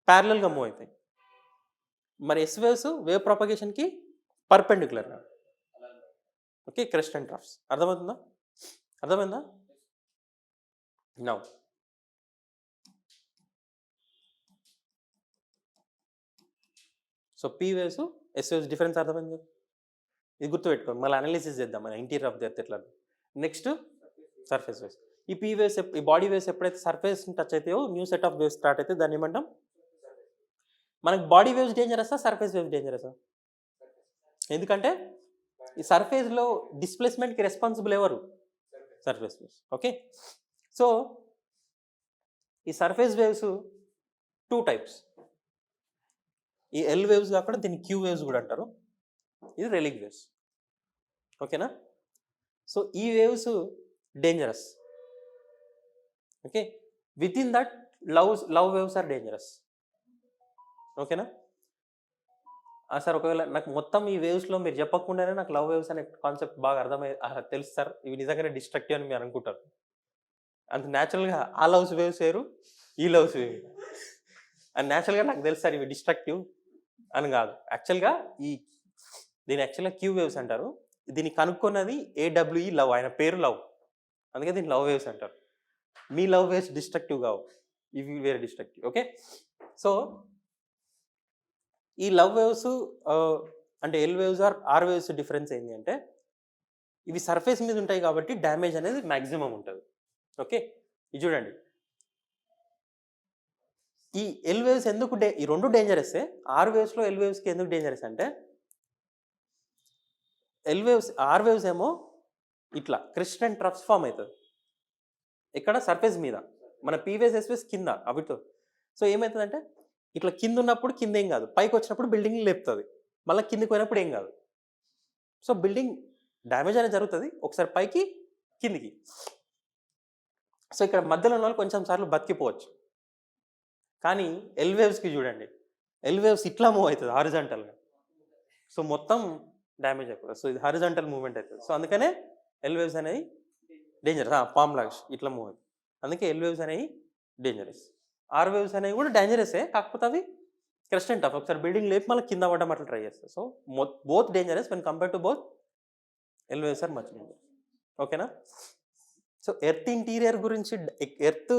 ప్యారలల్గా move అవుతాయి. మరి ఎస్ వేవ్స్ వేవ్ ప్రాపగేషన్కి పర్పెండిక్యులర్గా. Okay, crest and troughs. అర్థమవుతుందా? అర్థమైందా? Now so P waves yes waves difference అర్థమైంది కదా? ఇది గుర్తుపెట్టుకోండి, మళ్ళీ అనాలిసిస్ చేద్దాం మన ఇంటీరియర్ ఆఫ్ ది ఎర్త్ ఎట్లా. Next surface waves. ఈ పీ వేవ్స్, ఈ బాడీ వేవ్స్ ఎప్పుడైతే సర్ఫేస్ టచ్ అవుతాయో new set of waves start అయితే దాన్ని ఏమంటాం? మనకి బాడీ వేవ్స్ డేంజరసా, సర్ఫేస్ వేవ్స్ డేంజరసా? ఎందుకంటే ఈ సర్ఫేస్లో డిస్ప్లేస్మెంట్కి రెస్పాన్సిబుల్ ఎవరు? Surface waves. ఓకే, సో ఈ సర్ఫేస్ వేవ్స్ టూ టైప్స్. ఈ ఎల్ వేవ్స్ కాకుండా దీన్ని క్యూ వేవ్స్ కూడా అంటారు. ఇది రెలిక్ వేవ్స్. ఓకేనా? సో ఈ waves dangerous. Okay, within that love waves are dangerous. ఓకేనా? సార్ ఒకవేళ నాకు మొత్తం ఈ వేవ్స్లో మీరు చెప్పకుండానే నాకు లవ్ వేవ్స్ అనే కాన్సెప్ట్ బాగా తెలుసు సార్, ఇవి నిజంగానే డిస్ట్రక్టివ్ అని మీరు అనుకుంటారు. అంత న్యాచురల్గా ఆ లవ్స్ వేవ్స్ వేరు, ఈ లవ్స్ వేవ్ అండ్ న్యాచురల్గా నాకు తెలుసు సార్ ఇవి డిస్ట్రక్టివ్ అని కాదు. యాక్చువల్గా దీని యాక్చువల్గా క్యూ వేవ్స్ అంటారు. దీన్ని కనుక్కున్నది ఏడబ్ల్యూఈ లవ్, ఆయన పేరు లవ్, అందుకే దీన్ని లవ్ వేవ్స్ అంటారు. మీ లవ్ వేవ్స్ డిస్ట్రక్టివ్ కావు, ఇవి వేరే డిస్ట్రక్టివ్. ఓకే, సో ఈ లవ్ వేవ్స్ అంటే L waves are waves difference ఏంటి అంటే ఇవి సర్ఫేస్ మీద ఉంటాయి కాబట్టి డ్యామేజ్ అనేది మ్యాక్సిమం ఉంటుంది. ఓకే, ఇది చూడండి, ఈ ఎల్ వేవ్స్ ఎందుకు ఈ రెండు డేంజరస్. ఆర్ వేవ్స్లో ఎల్ వేవ్స్కి ఎందుకు డేంజరస్ అంటే ఎల్ వేవ్స్, ఆర్ వేవ్స్ ఏమో ఇట్లా క్రిస్ట్ అండ్ ట్రఫ్స్ ఫామ్ అవుతుంది ఇక్కడ సర్ఫేస్ మీద, మన పీ వేవ్స్ ఎస్ వేవ్స్ కింద అవితో. సో ఏమవుతుందంటే ఇట్లా కింద ఉన్నప్పుడు కింద ఏం కాదు, పైకి వచ్చినప్పుడు బిల్డింగ్ లేపుతుంది, మళ్ళీ కిందికి పోయినప్పుడు ఏం కాదు. సో బిల్డింగ్ డ్యామేజ్ అనేది జరుగుతుంది ఒకసారి పైకి కిందికి. సో ఇక్కడ మధ్యలో ఉన్న వాళ్ళు కొంచెం సార్లు బతికిపోవచ్చు. కానీ ఎల్ వేవ్స్కి చూడండి, ఎల్ వేవ్స్ ఇట్లా మూవ్ అవుతుంది హారిజాంటల్గా, సో మొత్తం డ్యామేజ్ అయిపోతుంది. సో ఇది హారిజాంటల్ మూవ్మెంట్ అవుతుంది. సో అందుకనే ఎల్ వేవ్స్ అనేవి డేంజరస్. పామ్ లాగ్స్ ఇట్లా మూవ్ అవుతుంది, అందుకే ఎల్ వేవ్స్ అనేవి డేంజరస్. ఆర్ వేవ్స్ అనేవి కూడా డేంజరసే, కాకపోతే అవి క్రెస్ట్ అండ్ టఫ్, ఒకసారి బిల్డింగ్ లేపి మళ్ళీ కింద పడడం అట్లా ట్రై చేస్తారు. So both dangerous when compare to both L waves are much dangerous. ఓకేనా? సో ఎర్త్ ఇంటీరియర్ గురించి, ఎర్త్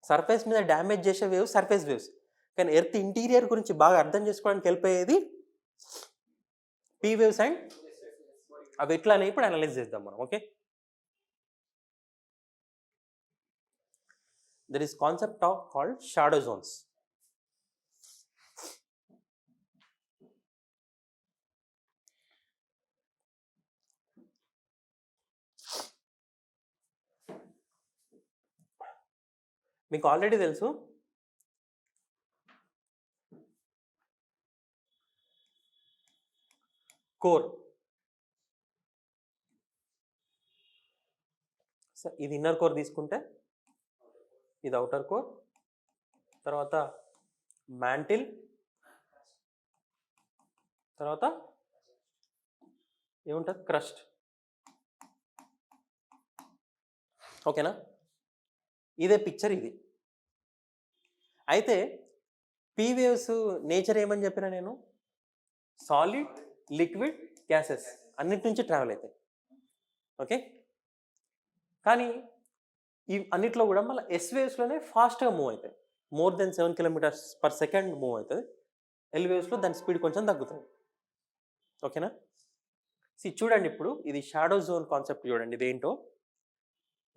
సర్ఫేస్ మీద డ్యామేజ్ చేసే వేవ్స్ సర్ఫేస్ వేవ్స్, కానీ ఎర్త్ ఇంటీరియర్ గురించి బాగా అర్థం చేసుకోవడానికి వెళ్ళిపోయేది పీ వేవ్స్ అండ్ అవి ఎట్లా అనేవి ఇప్పుడు అనలైజ్ చేద్దాం మనం. Okay, there is concept of called shadow zones. మీకు ఆల్రెడీ తెలుసు కోర్, ఇది ఇన్నర్ కోర్ తీసుకుంటే ఇది అవుటర్ కోర్, తర్వాత మ్యాంటిల్, తర్వాత ఏముంటుంది క్రస్ట్. ఓకేనా? ఇదే పిక్చర్ ఇది. అయితే పీ వేవ్స్ నేచర్ ఏమని చెప్పినా నేను, సాలిడ్ లిక్విడ్ గ్యాసెస్ అన్నిటి నుంచి ట్రావెల్ అవుతాయి. ఓకే, కానీ ఈ అన్నిట్లో కూడా మళ్ళీ ఎస్ వేవ్స్లోనే ఫాస్ట్గా మూవ్ అవుతాయి, మోర్ దెన్ 7 km/s మూవ్ అవుతుంది. ఎల్ వేవ్స్లో దాని స్పీడ్ కొంచెం తగ్గుతుంది. ఓకేనా? చూడండి, ఇప్పుడు ఇది షాడో జోన్ కాన్సెప్ట్ చూడండి, ఇదేంటో.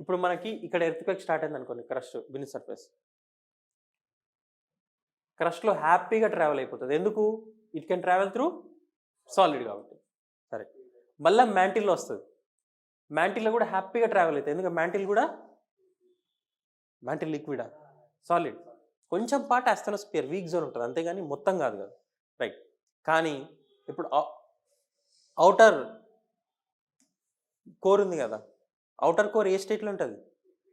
ఇప్పుడు మనకి ఇక్కడ ఎర్త్క్వేక్ స్టార్ట్ అయింది అనుకోండి, క్రస్ట్ బిన్ సర్ఫేస్, క్రస్ట్లో హ్యాపీగా ట్రావెల్ అయిపోతుంది. ఎందుకు? It can travel through solid కాబట్టి. సరే, మళ్ళీ మ్యాంటిల్లో వస్తుంది. మ్యాంటిల్లో కూడా హ్యాపీగా ట్రావెల్ అవుతుంది, ఎందుకంటే మ్యాంటిల్ లిక్విడా సాలిడ్, కొంచెం పార్ట్ ఆస్టెనోస్పియర్ వీక్ జోన్ ఉంటుంది, అంతేగాని మొత్తం కాదు కదా. రైట్. కానీ ఇప్పుడు అవుటర్ కోర్ ఉంది కదా, అవుటర్ కోర్ ఏ స్టేట్లో ఉంటుంది?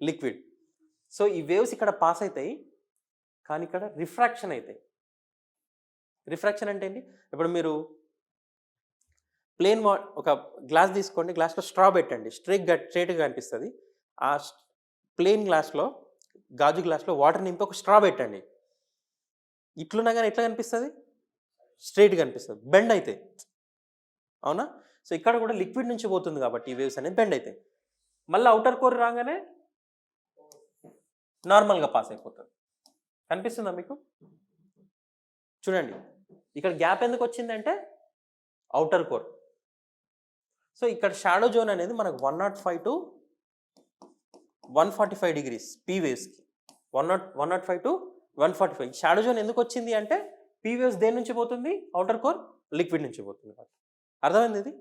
లిక్విడ్. సో ఈ వేవ్స్ ఇక్కడ పాస్ అవుతాయి, కానీ ఇక్కడ రిఫ్రాక్షన్ అవుతాయి. రిఫ్రాక్షన్ అంటే ఏంటి? ఇప్పుడు మీరు ప్లేన్ ఒక గ్లాస్ తీసుకోండి, గ్లాస్లో స్ట్రా పెట్టండి, స్ట్రైట్గా కనిపిస్తుంది. ఆ ప్లేన్ గ్లాస్లో, గాజు గ్లాస్లో వాటర్ నింపి ఒక స్ట్రా పెట్టండి, ఇట్లున్నా కానీ ఎట్లా కనిపిస్తుంది? స్ట్రైట్గా కనిపిస్తుంది, బెండ్ అయితే. అవునా? సో ఇక్కడ కూడా లిక్విడ్ నుంచి పోతుంది కాబట్టి ఈ వేవ్స్ అనేది బెండ్ అవుతాయి. మళ్ళీ అవుటర్ కోర్ రాగానే నార్మల్గా పాస్ అయిపోతుంది. కనిపిస్తుందా మీకు? చూడండి, ఇక్కడ గ్యాప్ ఎందుకు వచ్చిందంటే అవుటర్ కోర్. సో ఇక్కడ షాడో జోన్ అనేది మనకు 105 to 145 degrees పీ వేవ్స్కి. 105 to 145 షాడో జోన్ ఎందుకు వచ్చింది అంటే పీ వేవ్స్ దేని నుంచి పోతుంది? అవుటర్ కోర్ లిక్విడ్ నుంచి పోతుంది. అర్థమైంది ఇది?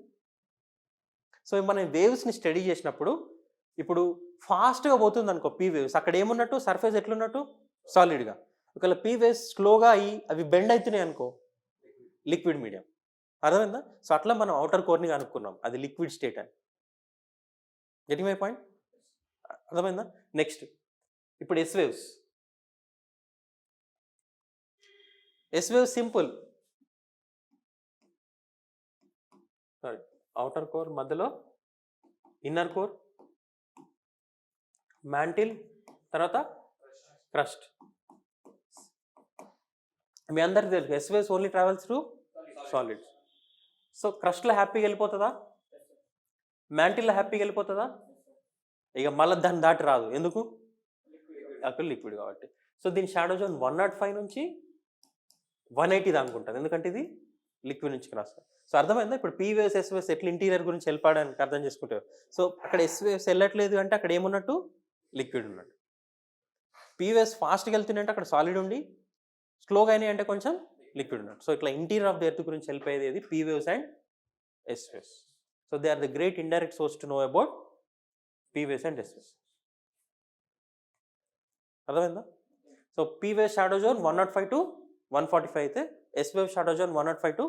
సో మనం వేవ్స్ని స్టడీ చేసినప్పుడు ఇప్పుడు ఫాస్ట్గా పోతుంది అనుకో పీ వేవ్స్, అక్కడ ఏమున్నట్టు? సర్ఫేస్ ఎట్లున్నట్టు? సాలిడ్గా. ఒకవేళ పీ వేవ్స్ స్లోగా అయ్యి అవి బెండ్ అవుతున్నాయి అనుకో, లిక్విడ్ మీడియం. అర్థమైందా? సో అట్లా మనం అవుటర్ కోర్ని కనుక్కున్నాం, అది లిక్విడ్ స్టేట్ అని. Getting my point? అర్థమైందా? నెక్స్ట్ ఇప్పుడు S waves. Simple. Outer core మధ్యలో ఇన్నర్ కోర్, మ్యాంటిల్, తర్వాత క్రస్ట్. మీ అందరికి తెలుసు S waves only travels through solids. So క్రస్ట్లో హ్యాపీగా వెళ్ళిపోతుందా? మ్యాంటిల్లో హ్యాపీగా వెళ్ళిపోతుందా? ఇక మళ్ళీ దాన్ని దాటి రాదు, ఎందుకు? అక్కడ లిక్విడ్ కాబట్టి. సో దీని షాడో జోన్ 105 నుంచి 180 దాకా ఉంటుంది, ఎందుకంటే ఇది లిక్విడ్ నుంచి క్రాస్. సో అర్థమైందా? ఇప్పుడు పీ వేవ్స్ ఎస్ వేవ్స్ ఎట్లా ఇంటీరియర్ గురించి వెళ్ళిపోవడానికి అర్థం చేసుకుంటారు. సో అక్కడ ఎస్ వేవ్స్ వెళ్ళట్లేదు అంటే అక్కడ ఏమున్నట్టు? లిక్విడ్ ఉన్నట్టు. పీ వేవ్స్ ఫాస్ట్గా వెళ్తుందంటే అక్కడ సాలిడ్ ఉండి, స్లోగా అయినాయి అంటే కొంచెం లిక్విడ్ ఉన్నట్టు. సో ఇట్లా ఇంటీరియర్ ఆఫ్ ది ఎర్త్ గురించి వెళ్ళిపోయేది ఇది P waves and S waves. So they are the great indirect source to know about P waves and S waves. అర్థమైందా? So P wave shadow zone 105 to 145 అయితే S wave shadow zone 105 to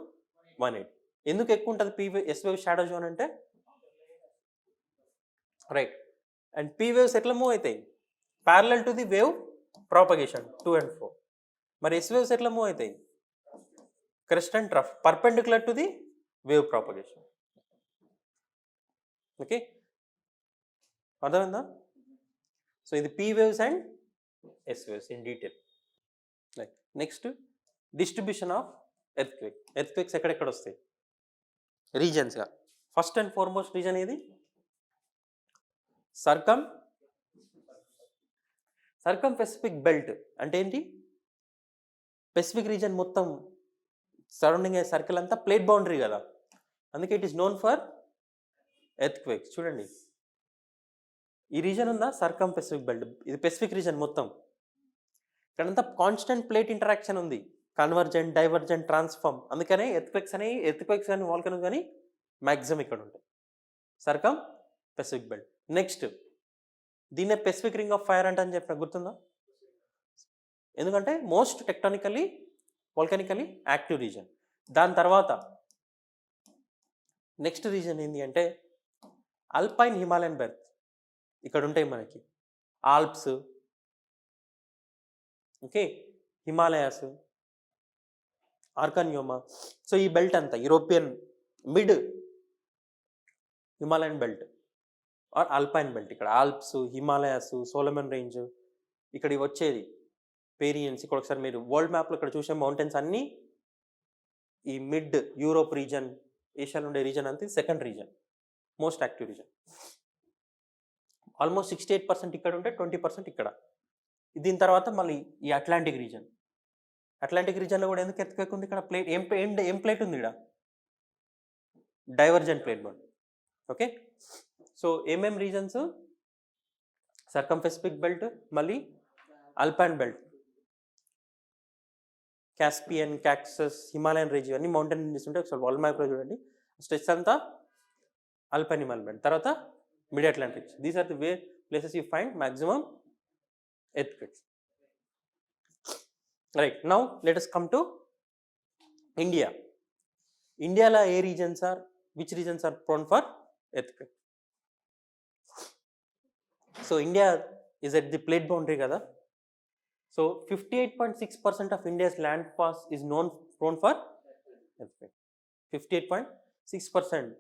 180. ఎందుకు ఎక్కువ ఉంటుంది S wave shadow zone అంటే? Right. And P waves ఎట్లా move అవుతాయి? Parallel to the wave propagation 2 and 4. మరి S waves ఎట్లా మూవ్ అవుతాయి? Crest and trough, perpendicular to the wave propagation. Okay, అర్థమైందా? సో ఇది P waves and S waves in detail. Right. Next distribution of earthquake. Earthquakes ఎక్కడెక్కడ వస్తాయి? రీజన్స్గా. First and foremost reason ఏది? సర్కమ్ Pacific belt. అంటే ఏంటి? Pacific reason మొత్తం surrounding అయ్యే circle అంతా ప్లేట్ బౌండరీ కదా, అందుకే it is known for earthquakes. చూడండి, ఈ రీజన్ ఉందా సర్కమ్ పెసిఫిక్ బెల్ట్, ఇది పెసిఫిక్ రీజన్ మొత్తం. ఇక్కడంతా కాన్స్టెంట్ ప్లేట్ ఇంటరాక్షన్ ఉంది, కన్వర్జెంట్, డైవర్జెంట్, ట్రాన్స్ఫార్మ్. అందుకనే ఎర్త్క్వేక్స్ కానీ వాల్కనోస్ కానీ మ్యాక్సిమం ఇక్కడ ఉంటాయి, సర్కమ్ పెసిఫిక్ బెల్ట్. నెక్స్ట్ దీన్నే పెసిఫిక్ రింగ్ ఆఫ్ ఫైర్ అంటే అని చెప్పిన గుర్తుందా? ఎందుకంటే మోస్ట్ టెక్టానికల్లీ వాల్కనికల్లీ యాక్టివ్ రీజన్. దాని తర్వాత నెక్స్ట్ రీజన్ ఏంటి అంటే అల్పైన్ హిమాలయన్ బెల్ట్. ఇక్కడ ఉంటాయి మనకి ఆల్ప్స్, ఓకే, హిమాలయాస్, ఆర్కాన్యోమా. సో ఈ బెల్ట్ అంతా European mid Himalayan belt or alpine belt. ఇక్కడ ఆల్ప్స్, హిమాలయాస్, సోలమన్ రేంజ్, ఇక్కడ వచ్చేది పేరియన్స్. ఇక్కడ ఒకసారి మీరు వరల్డ్ మ్యాప్లో ఇక్కడ చూసే మౌంటైన్స్ అన్నీ ఈ మిడ్ యూరోప్ రీజన్, ఏషియాలో ఉండే రీజన్ అంతా second reason, most active reason. Almost 68% ఇక్కడ ఉంటే 20% ఇక్కడ. దీని తర్వాత మళ్ళీ ఈ అట్లాంటిక్ రీజన్లో కూడా ఎందుకు ఎర్త్క్వేక్ ఉంది? ఇక్కడ ప్లేట్ ఏం ప్లేట్ ఉంది? ఇక్కడ divergent plate bound. Okay, so ఏమేం రీజన్స్? సర్కంపెసిఫిక్ బెల్ట్, మళ్ళీ alpine belt, Caspian, Caucasus, Himalayan range ఇవన్నీ మౌంటైన్ రేంజెస్ ఉంటాయి. ఒకసారి వరల్డ్ మ్యాప్లో చూడండి. స్ట్రెచ్ అంతా అల్పైన్ హిమాలయన్ బెల్ట్, తర్వాత mid Atlantic. These are the way places you find maximum earthquakes. Right, now let us come to India. ఇండియాలో ఏ regions are, which regions are prone for earthquake? So India is at the plate boundary కదా. So 58.6% of India's land mass is prone for earthquake. 58.6%.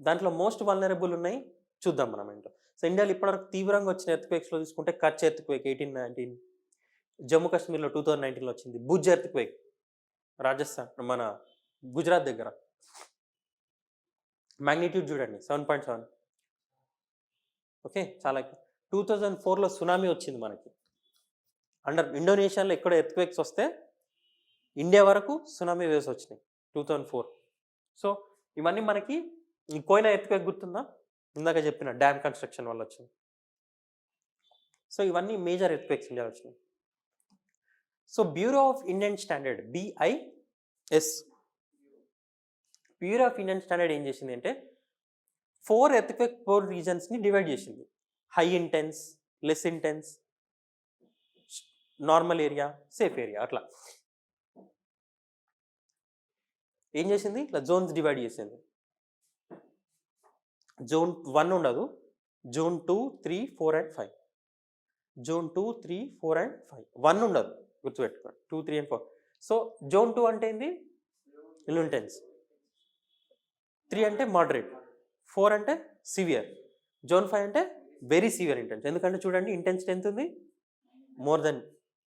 దాంట్లో most vulnerable ఉన్నాయి, చూద్దాం మనం ఏంటో. So ఇండియాలో ఇప్పటివరకు తీవ్రంగా వచ్చిన ఎర్త్క్వేక్స్లో తీసుకుంటే కచ్ ఎర్త్క్వేక్ 1819, జమ్మూ కాశ్మీర్లో 2019లో వచ్చింది. భుజ్ ఎర్త్క్వేక్ రాజస్థాన్, మన గుజరాత్ దగ్గర, మ్యాగ్నిట్యూడ్ చూడండి 7.7. ఓకే, చాలా ఎక్కువ. 2004లో సునామీ వచ్చింది మనకి. ఇండోనేషియాలో ఎక్కడ ఎర్త్క్వేక్స్ వస్తే ఇండియా వరకు సునామీ వేవ్స్ వచ్చినాయి 2004. సో ఇవన్నీ మనకి, కోయినా ఎర్త్క్వేక్ గుర్తుందా, ఇందాక చెప్పిన డ్యామ్ కన్స్ట్రక్షన్ వల్ల వచ్చింది. సో ఇవన్నీ మేజర్ ఎర్త్క్వేక్స్ ఇండియాలో వచ్చినాయి. So bureau of Indian standard, BIS, bureau of Indian standard ఏం చేసింది అంటే 4 ఎర్త్క్వేక్ ప్రోన్ రీజన్స్ని డివైడ్ చేసింది. High intense, less intense, normal area, safe area, అట్లా ఏం చేసింది, ఇట్లా జోన్స్ డివైడ్ చేసింది. జోన్ 1 ఉండదు, జోన్ 2, 3, 4 and 5. Zone 2, 3, 4 and 5. 1 ఉండదు, గుర్తుపెట్టుకోండి. 2, 3 and 4. సో జోన్ 2 అంటే ఏంది, లో ఇంటెన్స్. 3 అంటే మోడరేట్, 4 అంటే సివియర్, జోన్ 5 అంటే వెరీ సివియర్ ఇంటెన్స్. ఎందుకంటే చూడండి ఇంటెన్సిటీ ఎంత ఉంది, మోర్ దెన్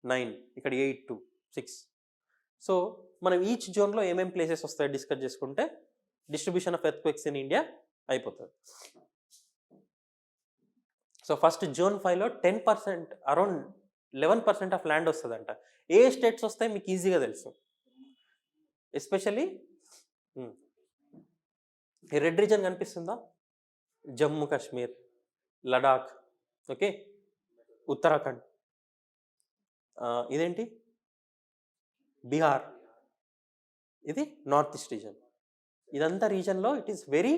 9, ఇక్కడ 8 to 6. సో మనం ఈచ్ జోన్లో ఏమేమి ప్లేసెస్ వస్తాయో డిస్కస్ చేసుకుంటే distribution of earthquakes in India అయిపోతుంది. సో ఫస్ట్ జోన్ 5లో 10%, అరౌండ్ 11% ఆఫ్ ల్యాండ్ వస్తుందంట. ఏ స్టేట్స్ వస్తాయి మీకు ఈజీగా తెలుసు. ఎస్పెషల్లీ ఈ రెడ్ రీజన్ కనిపిస్తుందా, జమ్మూ కాశ్మీర్, లడాక్, ఓకే, ఉత్తరాఖండ్, ఇదేంటి బీహార్, ఇది నార్త్ ఈస్ట్ రీజన్. ఇదంతా రీజన్లో it is very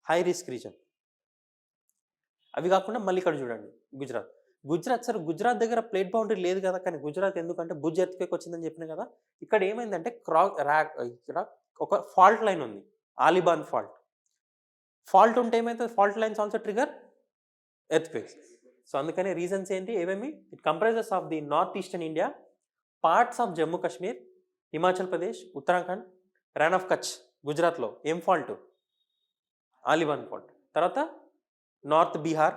high risk region. అవి కాకుండా మళ్ళీ ఇక్కడ చూడండి గుజరాత్ సరే గుజరాత్ దగ్గర ప్లేట్ బౌండరీ లేదు కదా, కానీ గుజరాత్ ఎందుకంటే భుజ్ ఎర్త్క్వేక్ వచ్చిందని చెప్పిన కదా. ఇక్కడ ఏమైందంటే ఇక్కడ ఒక ఫాల్ట్ లైన్ ఉంది, ఆలిబాన్ ఫాల్ట్ ఉంటే ఏమైతుంది, fault lines also trigger earthquakes. So అందుకనే రీజన్స్ ఏంటి, ఏమేమి, it comprises of the north eastern India, parts of Jammu Kashmir, Himachal Pradesh, Uttarakhand, Rann of Kutch గుజరాత్లో ఏం ఫాల్ట్, ఆలిబాన్ ఫాల్ట్, తర్వాత north Bihar,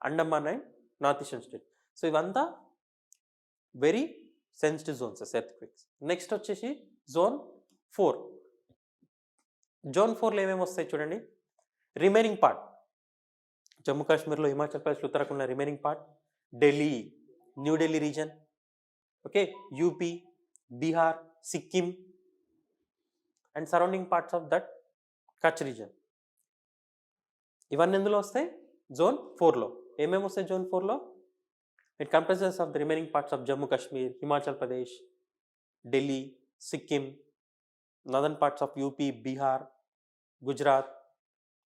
Andaman and north eastern state. So ఇవంతా very sensitive zones earthquakes. Next వచ్చేసి జోన్ 4. జోన్ 4లో ఏమేమి వస్తాయి చూడండి, రిమైనింగ్ పార్ట్ జమ్మూ కాశ్మీర్లో, హిమాచల్ ప్రదేశ్, ఉత్తరాఖండ్లో remaining part, Delhi, New Delhi region, okay, UP, Bihar, Sikkim and surrounding parts of that Kutch region. ఇవన్నీ ఎందులో వస్తాయి, జోన్ 4లో. ఏమేమి వస్తాయి జోన్ 4లో, it comprises of the remaining parts of Jammu Kashmir, Himachal Pradesh, Delhi, Sikkim, northern parts of UP, Bihar, Gujarat,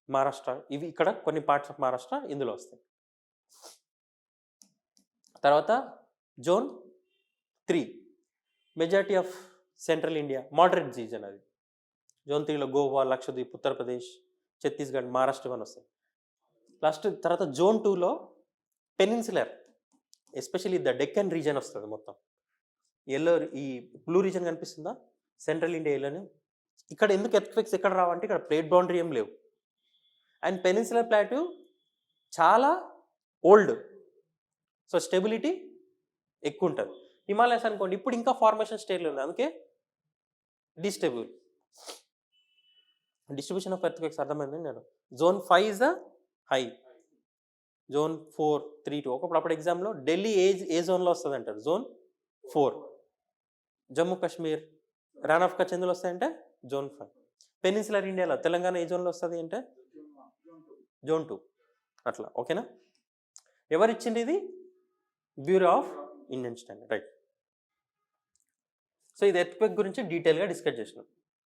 Maharashtra. ఇవి ఇక్కడ కొన్ని పార్ట్స్ ఆఫ్ మహారాష్ట్ర ఇందులో వస్తాయి. తర్వాత zone 3, majority of central India, moderate region అది. జోన్ 3లో గోవా, లక్షద్వీప్, ఉత్తరప్రదేశ్, ఛత్తీస్గఢ్, మహారాష్ట్ర ఇవన్నీ వస్తాయి. తర్వాత జోన్ 2లో peninsular, especially the Deccan reason వస్తుంది మొత్తం. ఎల్లో, ఈ బ్లూ రీజన్ కనిపిస్తుందా, సెంట్రల్ ఇండియా ఎల్లోనే. ఇక్కడ ఎందుకు ఎర్త్క్వేక్స్ ఎక్కడ రావంటే ఇక్కడ ప్లేట్ బౌండరీ ఏం లేవు, అండ్ పెనిన్సులర్ ప్లాట్యూ చాలా ఓల్డ్, సో స్టెబిలిటీ ఎక్కువ ఉంటుంది. హిమాలయస్ అనుకోండి ఇప్పుడు ఇంకా ఫార్మేషన్ స్టేజ్లో ఉంది, అందుకే డిస్టెబుల్. డిస్ట్రిబ్యూషన్ ఆఫ్ ఎర్త్క్వేక్స్ అర్థమైంది నేను. Zone 5 is the high, zone 4, 3, 2. అప్పుడు ఎగ్జామ్లో ఢిల్లీ ఏ జోన్లో వస్తుంది అంటారు, జోన్ 4. జమ్మూ కాశ్మీర్, రాన్ ఆఫ్ కచ్ ఎందులో వస్తాయంటే జోన్ 5. పెనిన్సులర్ ఇండియాలో తెలంగాణ ఏ జోన్లో వస్తుంది అంటే జోన్ 2. అట్లా, ఓకేనా. ఎవరిచ్చింది ఇది, bureau of Indian standard, right. So ఇది ఎర్త్క్వేక్ గురించి డీటెయిల్గా డిస్కస్ చేసినాం.